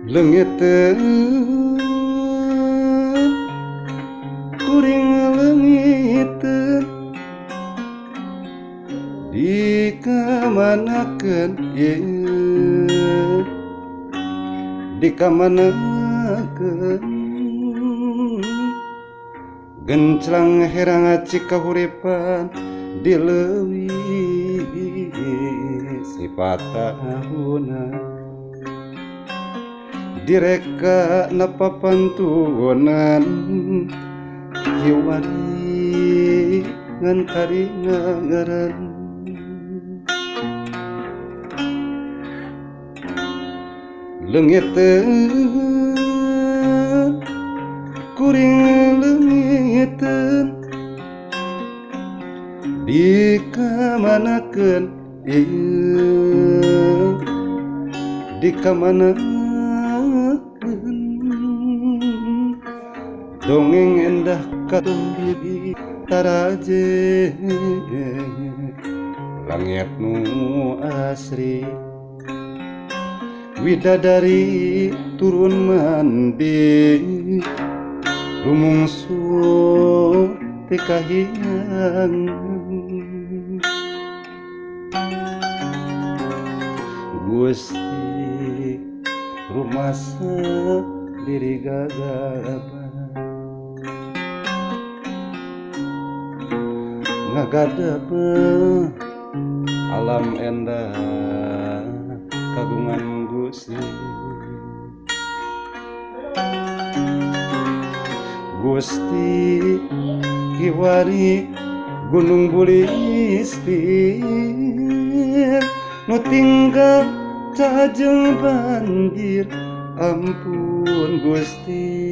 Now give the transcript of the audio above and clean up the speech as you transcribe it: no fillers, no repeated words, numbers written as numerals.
Leungiteun kuring leungiteun dikamanakeun ieu dikamanakeun genclang herang acik kahuripan di leuwih sipatahuna direka napapantuonan hiwari ngan karingaran leungiteun kuring leungiteun dikamanakeun ieu dikamanakeun dongeng endah katumbi taraje langit nu asri widadari turun mandi rumungsu ti kahiyang Gusti rumasa diri gagaba ngagadapa alam endah kagungan Gusti Gusti kiwari gunung bulistir nu tinggal cajeng banjir ampun Gusti